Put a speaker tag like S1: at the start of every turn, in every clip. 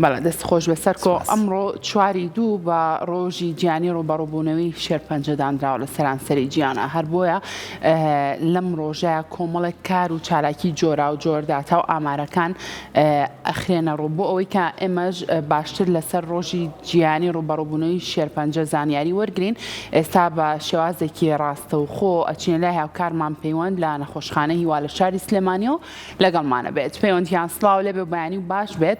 S1: بەڵێ دەست خۆش بەسەرکۆ ئەمڕۆ چواری دوو بە ڕۆژی گیانی ڕوبەڕووبوونەوەی شێرپەنجەدانراوە لە سەرانسەری گیانە هەر بۆیە لەم ڕۆژەیە کۆمەڵێک کار و چالاکی جۆرا و جۆرداتا و ئامارەکان ئەخرێنە ڕوو بۆ ئەوەی کە ئێمەش باشتر لەسەر ڕۆژی گیانی ڕوبەڕووبوونەوەی شێرپەنجە زانیاری وەرگرین. ئێستا بە شێوازێکی ڕاستە و خۆ ئەچینە لای هاوکارمان پەیوەند لە نەخۆشخانە هیوا لە شاری سلێمانیەوە لەگەڵمانە بێت. پەیوەندیان سڵاو لێبێ و بەیانی و باش بێت.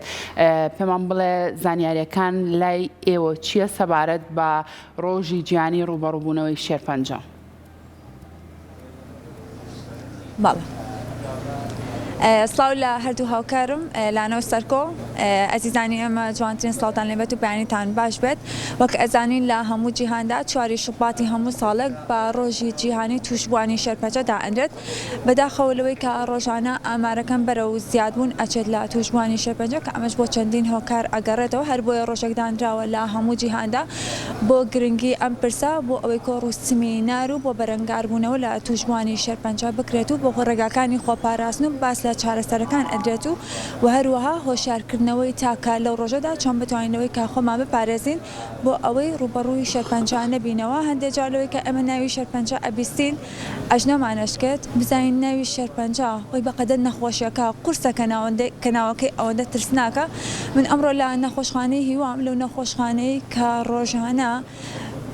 S1: پێمان بڵێ زانیاریەکان لای ئێوە چییە سەبارەت بە ڕۆژی گیانی ڕوبەڕووبوونەوەی شێرپەنجە؟
S2: بەڵێ سڵاو لە هەردوو هاوکارم لاانەوە سەرکۆ ئەزیزانی ئەمە جوانترین سڵاوتان لێبێت و بەیانیتان باش بێت. وەک ئەزانین لە هەموو جیهاندا چواری شوباتی هەموو ساڵێک بە ڕۆژی جیهانی توشبوانی شێرپەنجە دائەنرێت بەداخەوەلەوەی کە ڕۆژانە ئامارەکەم بەرەو زیادبوون ئەچێت لە توشبوانی شێرپەنجە کە ئەمەش بۆ چەندین هۆکار ئەگەڕێتەوە هەر بۆیە ڕۆژێک دانراوە لە هەموو جیهاندا بۆ گرنگی ئەم پرسە بۆ ئەوەی کۆ ڕووسمیینار و بۆ بەرەنگاربوونەوە لە توشبوانی شێرپەنجە بکرێت و بۆ ڕێگاکانی خۆپاراستن و باس لە چارەسەرەکان ئەدرێت و هەروەها هۆشیارکردنەوەی تاکە لەو ڕۆژەدا چۆن بتوانینەوەی کا خۆمان بپارێزین بۆ ئەوەی ڕوبەڕووی شێرپەنجە نەبینەوە. هەندێک جارلەوەی کە ئەمە ناوی شێرپەنجە ئەبیستین ئەژنەمانەشکێت بزانین ناوی شێرپەنجە خۆی بەقەدەر نەخۆشیەکە قورسەکە ناوەکەی ئەوەندە ترسناکە. من ئەمڕۆ لە نەخۆشخانەی هیوام لەو نەخۆشخانەی کە ڕۆژانە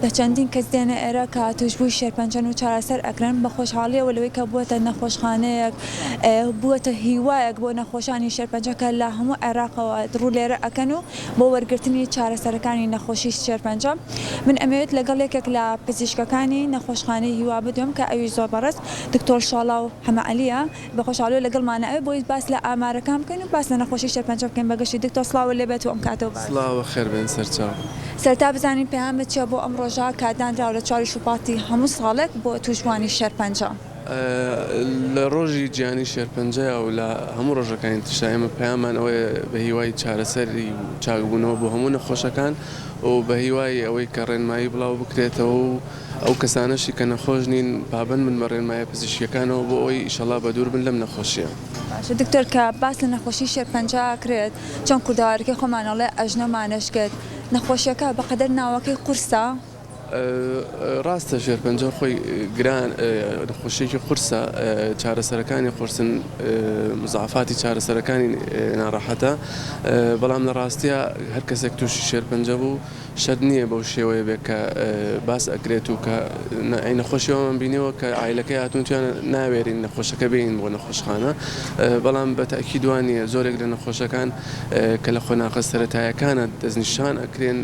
S2: بە چەندین کەس دێنە ئێرە کە توشبووی شێرپەنجەن و چارەسەر ئەکرێن بە خۆشحاڵیەوە لەوەی کە بووەتە نەخۆشخانەیەک بووەتە هیوایەک بۆ نەخۆشانی شێرپەنجەکە لە هەموو عێراقەوە ڕوو لێرە ئەکەن و بۆ وەرگرتنی چارەسەرەکانی نەخۆشی شێرپەنجە. من ئەمەوێت لەگەڵ یەکێک لە پزیشکەکانی نەخۆشخانەی هیوا بدوم کە ئەویش زۆر بەڕست دکتۆر شاڵاو هەمەعەلیە بە خۆشحاڵیەوە لەگەڵمانە ئەوێ بۆی باس لە ئامارەکان بکەین و باس لە نەخۆشی شێرپەنجە بکەین. بەگەشتی دکتۆر سڵاوە لێبێت و ئەم کاتەوە باش.
S3: سڵاوە خێر بێن سەرچاو.
S2: سەرتا بزانین پێیامت چییە بۆ ئەم ڕۆژە کە دانراوە لە چواری شوباتی هەموو ساڵێک بۆ توشبوانی شێرپەنجە؟
S3: لە ڕۆژی گیانی شێرپەنجە و لە هەموو ڕۆژەکانی ترشا ئێمە پەیامان ئەوەیە بە هیوای چارەسەری و چاکبوونەوە بۆ هەموو نەخۆشەکان و بە هیوای ئەوەی کە ڕێنمایی بڵاو بکرێتەوە و ئەو کەسانەشی کە نەخۆش نین بابن من بە ڕێنمایە پزیشکیەکانەوە بۆ ئەوی ئیشەڵا بە دوور بن لەم نەخۆشیە.
S2: باشە دکتۆر کە باس لە نەخۆشی شێرپەنجە کرێت چۆن کورداوارەکەی خۆمانەڵێ ئەژنەمانەشکێت نەخۆشیەکە بەقەدەر ناوەکەی قورسە؟
S3: ڕاستە شێرپەنجە خۆی گران نەخۆشیێکی قورسە چارەسەرەکانی قورسن مزعفاتی چارەسەرەکانی ناڕەحەتە بەڵام لە ڕاستیە هەر کەسێک تووشی شێرپەنجە بوو شەد نییە بەو شێوەیە بێت کە باس ئەکرێت و کە نەخۆشیەوەمان بینیەوە کە عیلەکەی هاتوونتیانە ناوێرین نەخۆشەکە بین بۆ نەخۆشخانە بەڵام بە تاکید وانە زۆرێک لە نەخۆشەکان کە لە خۆناغە سەرەتایەکانە دەستنیشان ئەکرێن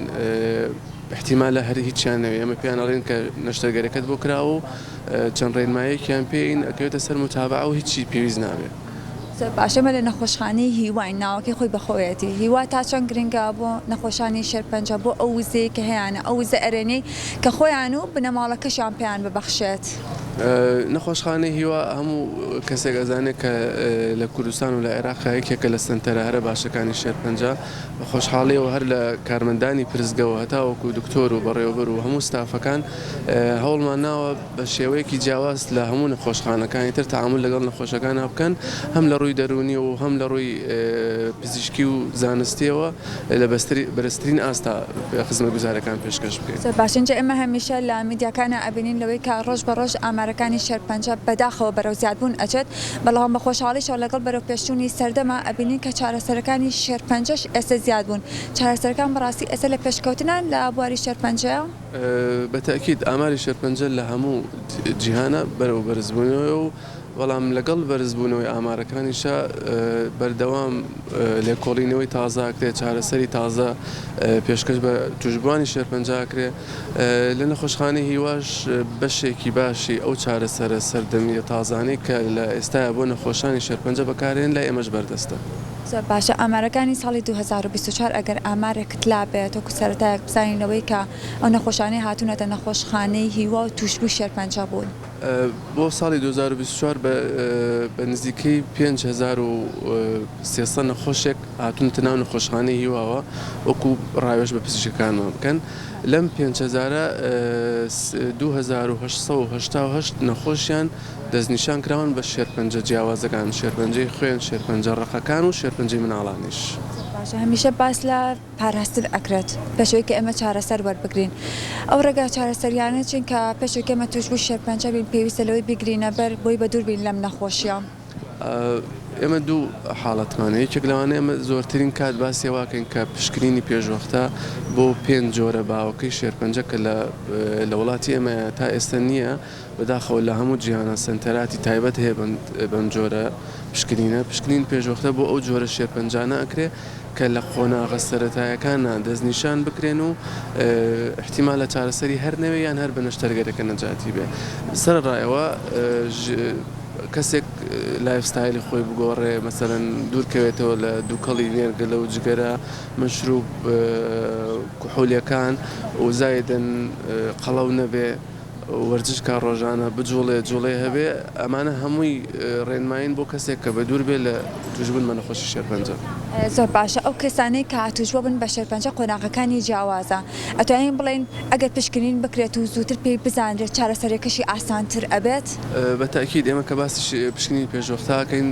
S3: احتیمالە هەر هیچیان نەوێ ئەمە پێیان ئەڵێن کە نەشتەرگەرەکەت بۆ کراوە و چەند ڕێنمایەکیان پێین ئەکەوێتە سەر متابعە و هیچی پێویست نابێت.
S2: باشەمە لە نەخۆشخانەی هیوای ناوەکەی خۆی بەخۆیەتی هیوا تا چەند گرنگە بۆ نەخۆشانی شێرپەنجە بۆ ئەو وزەیە کە هەیەە ئەو وزە ئەرێنەی کە خۆیان و بنەماڵەکەشیان پێیان ببەخشێت.
S3: نەخۆشخانەی هیوا هەموو کەسێک ئەزانێت کە لە کوردستان و لە عێراق یەکێکە لە سنتەرە هەرە باشەکانی شێرپەنجە بە خۆشحاڵیەوە هەر لە کارمەندانی پرزگەوە هەتاوەکو دکتۆر و بەڕێوەبەر و هەموو ستافەکان هەوڵمان ناوە بە شێوەیەکی جیاواز لە هەموو نەخۆشخانەکانی تر تەعامل لەگەڵ نەخۆشەکان بکەن هەم لە ڕووی دەرونی و هەم لە ڕووی پزیشکی و زانستیەوە لە بەرزترین ئاستا خزمەت گوزارەکان پێشکەش بکەین.
S2: باشنجە ئێمە هەمیشە لە میدیاکانە ئەبینین لەوەی کە ڕۆژ بە ڕۆژ ئامارەکانی شێرپەنجە بەداخەوە بەرەو زیادبوون ئەچێت بەڵام بە خۆشحاڵیشەوە لەگەڵ بەرەو پێشچوونی سەردەما ئەبینین کە چارەسەرەکانی شێرپەنجەش ئێستا زیاد بوون. چارەسەرەکان بەڕاستی ئێستا لە پێشکەوتنان لە بواری شێرپەنجەیە؟
S3: بە تاکید ئاماری شێرپەنجە لە هەموو جیهانە بەرەو بەرزبوونەوە و بەڵام لەگەڵ بەرزبوونەوەی ئامارەکانیشە بەردەوام لێکۆڵینەوەی تازاکرێت چارەسەری تازە پێشکەش بە توشبوانی شێرپەنجاکرێ لە نەخۆشخانەی هیواش بەشێکی باشی ئەو چارەسەرە سەردەمیە تازانەی کە لە ئێستاە بۆ نەخۆشانی شێرپەنجە بەکارێن لە ئێمەش بەردەستە.
S2: باشە ئامارەکانی ساڵی 2024 ئەگەر ئامارێکت لابێت وەکو سەرەتایەک بزانینەوەی کە ئەو نەخۆشانەی هاتوونەتە نەخۆشخانەی هیوا و توشبووی شێرپەنجە بوون.
S3: بۆ ساڵی 2024 بە نزیکەی 5300 نەخۆشێک هاتوونەتە ناو نەخۆشخانەی هیواوە وەکو ڕاوێژ بە پزیشکەکانمان بکەن لەم 2888 نەخۆشیان دەستنیشان کراون بە شێرپەنجە جیاوازەکان شێرپەنجەی خوێن شێرپەنجە ڕقەکان و شێرپەنجەی مناڵانیش.
S2: هەمیشە باس لە پاراستن ئەکرێت پێشەوەی کە ئێمە چارەسەر وەربگرین ئەو ڕێگا چارەسەریانە چونکە پێشەوەی ئێمە توشبوو شێرپەنجە بین پێویستە لەوەی بگرینە بەر بۆی بە دوور بین لەم نەخۆشیە.
S3: ئێمە دوو حاڵەتمانە یەکێک لەوانە ئێمە زۆرترین کات باسی واکەین کە پشکنینی پێشوەختە بۆ 5 جۆرە باوەکەی شێرپەنجە کە لە وڵاتی ئێمە تا ئێستا نییە بەداخەوە لە هەموو جیهانە سنتەراتی تایبەت هەیە بەم جۆرە پشکنین پێشوەختە بۆ ئەو جۆرە شێرپەنجانە ئەکرێ کە لە قۆناغە سەرەتایەکانە دەستنیشان بکرێن و احتیمال لە چارەسەری هەر نەوێ یان هەر بە نەشتەرگەرەکە نەجاتی بێ سەرڕایەوە کەسێک لایفستایلی خۆی بگۆڕێ مەسەرەن دوورکەوێتەوە لە دووکەڵی نێرگە لەو جگەرە مەشروب کوحولیەکان و زایدەن قەڵەو نەبێ وەرزش کا ڕۆژانە جوڵێ هەبێ ئەمانە هەمووی ڕێنماین بۆ کەسێک کە بە دوور بێ لە توشبوون بە نەخۆشی شێرپەنجە.
S2: زۆر باشە ئەو کەسانەی کە توشبوو بن بە شێرپەنجە قۆناغەکانی جیاوازە ئەتوانین بڵێن ئەگەر پشکنین بکرێت و زووتر پێی بزانرێت چارەسەرەکەشی ئاسانتر ئەبێت.
S3: بەتاکید ئێمە کە باسی پشکنی پێشوەختاکەین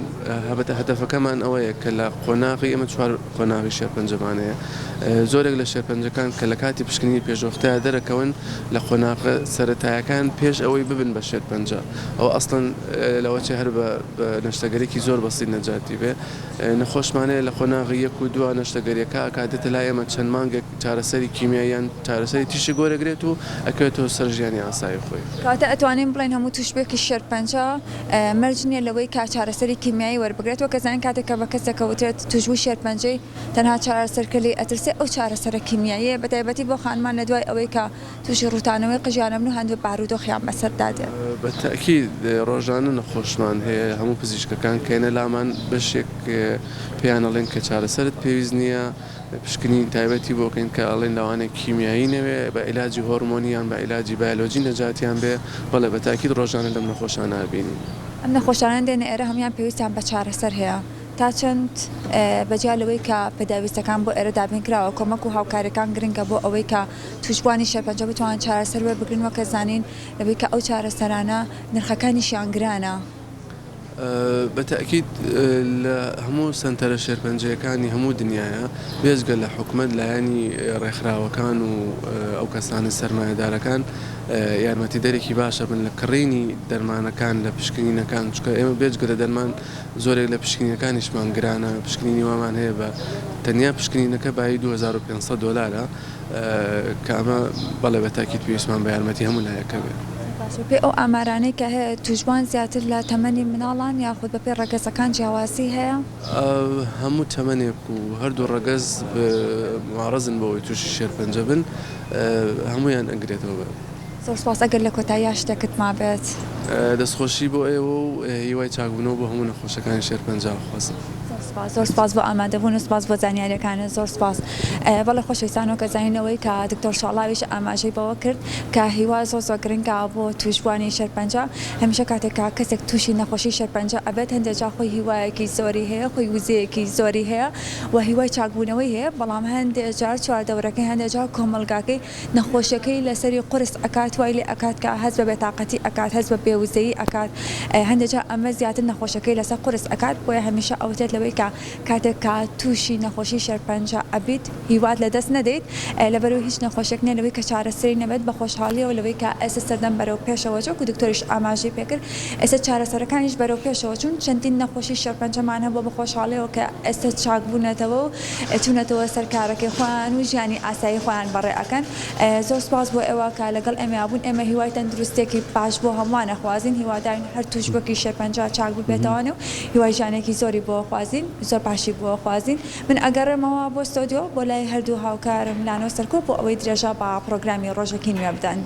S3: هەبەتە هەدەفەکەمان ئەوەیە کە لە قۆناغی ئێمە 4 قۆناغی شێرپەنجەمانەیە زۆرێک لە شێرپەنجەکان کە لە کاتی پشکنی پێشوەختەیە دەرەکەون لە قۆناغە سەرەتایەکان پێش ئەوەی ببن بە شێرپەنجە ئەو ئەسڵەن لەوەچێ هەر بە نەشتەگەرێکی زۆر بەسیت نەجاتی بێ نەخۆشمانەیە لە قۆناغی 1 و 2 نەشتەگەریەکە ئاکاتێتە لای ئێمە چەند مانگێک چارەسەری کیمیاییان چارەسەری تیشی گۆرەگرێت و ئەکەوێتەوە سەر ژیانی ئاسایی خۆی.
S2: کاتە ئەتوانین بڵێن هەموو توشبێکی شێرپەنجە مەرج نییە لەوەی کا چارەسەری کیمیایی وەربگرێت و کەزانین کاتێککە بە کەسێکە وترێت توشبوو شێرپەنجەی تەنها چارەسەرکردی ئەترسێ ئەو چارەسەرە کیمیاییە بەتایبەتی بۆ خانمان لە دوای ئەوەی کە تووشی ڕوتانەوەی قژیانە بن و هەندوو بارودۆخیان بەسەردادێت.
S3: بەتاکید ڕۆژانە نەخۆشمان هەیە هەموو پزیشکەکان کێنە لامان بەشێک پێیانەڵێن کە چارەسەرت پێویست نییە پشکنی تایبەتی بۆکەین کە ئەڵێن لەوانێک کیمیایی نەوێ بە عیلاجی هۆرمۆنیان بە عیلاجی بایۆلۆجی نەجاتیان بێ بەڵێ بەتاکید ڕۆژانە لەم نەخۆشانە بینین.
S2: ئەم نەخۆشانە دێنە ئێرە هەمویان پێویستیان بە چارەسەر هەیە. تا چەند بەجیالەوەی کە پێداویستەکان بۆ ئێرە دابینکراوە کۆمەک و هاوکاریەکان گرنگە بۆ ئەوەی کە توشبوانی شێرپەنجە بتوان چارەسەر وەربگرن وەکە زانین لەوەی کە ئەو چارەسەرانە نرخەکانیشیان گرانە.
S3: بەتاکید لە هەموو سنتەرە شێرپەنجەکانی هەموو دنیاە بێزگە لە حکومت لایەنی ڕێکخراوەکان و ئەو کەسانی سەرمایه‌دارەکان یارمەتی دەرێکی باشە بن لە کڕینی دەرمانەکان لە پشکنینەکان چکە ئێمە بێجگە لە دەرمان زۆرێک لە پشکنینەکانیشمان گرانە پشکنینی وامان هەیە بە تەنیا پشکنینەکە بای $2500 کە ئەمە بەڵێ بەتاکید پێویستمان بە یارمەتی هەموو لایەکە بێت.
S2: پێ ئەو ئامارانەی کە هەیە توشبوان زیاتر لە تەمەنی مناڵان یاخود بەپێ ڕەگەزەکان جیاوازی هەیە؟
S3: هەموو تەمەنێک و هەردوو ڕەگەز معرەزن بەوەی تووشی شێرپەنجە بن هەمویان ئەنگرێتەوە.
S2: زۆر سپاس ئەگەر لە کۆتاییە شتێکت ما بێت.
S3: دەستخۆشی بۆ ئێوە و هیوای چاکبوونەوە بۆ هەموو نەخۆشەکانی شێرپەنجە خواستم.
S2: زۆر سپاس بۆ ئامادەبوون و سپاس بۆ زانیاریەکانە زۆر سپاس. بەڵێ خۆشەویستانەوە کە زانینەوەی کە دکتۆر شاڵاویش ئاماژەی بەوە کرد کە هیوا زۆر گرنگە بۆ توشبوانی شێرپەنجە هەمیشە کاتێکا کەسێک تووشی نەخۆشی شێرپەنجە ئەبێت هەندێک جا خۆی هیوایەکی زۆری هەیە خۆی وزەیەکی زۆری هەیە و هیوای چاکبوونەوەی هەیە بەڵام هەندێک جار چواردەورەکەی هەندێک جار کۆمەلگاکەی نەخۆشیەکەی لەسەری قورس ئەکات وای لێ ئەکات کە هەست بە بێتاقەتی ئەکات هەست بە بێوزەیی ئەکات هەندێک جار ئەمە زیاتر نەخۆشیەکەی لەسەر قورس ئەکات بۆیە هەمیشە ئەوتێت لەوەی کە کاتێک کە تووشی نەخۆشی شێرپەنجە ئەبیت هیوات لەدەست نەدەیت لەبەرەوەی هیچ نەخۆشیێک نیە لەوەی کە چارەسەری نەبێت بە خۆشحاڵیەوە لەوەی کە ئێستا سەردەم بەرەو پێشەوە چوو و دکتۆریش ئاماژەی پێکرد ئێستا چارەسەرەکانیش بەرەو پێشەوە چوون چەندین نەخۆشی شێرپەنجەمان هەبوو بە خۆشحاڵیەوە کە ئێستا چاکبوونەتەوە و چوونەتەوە سەر کارەکەی خۆیان و ژیانی ئاسایی خۆیان بەڕێ ئەکەن. زۆر سپاس بۆ ئێوە کە لەگەڵ ئێمە بوون ئێمە هیوای تەندروستێکی باش بۆ هەمووانە خوازین هیوادارین هەر توشبێکی شێرپەنجە چاکبوو بێتەوەنێ و هیوای ژیانێکی زۆری بۆ خوازین زۆر باشی بۆ خوازین. من ئەگەڕێمەوە بۆ ستۆدیۆ بۆ لای هەردوو هاوکارم لانەوە سەرکۆ بۆ ئەوەی درێژە بە پرۆگرامی ڕۆژەکی نوێ بدەن.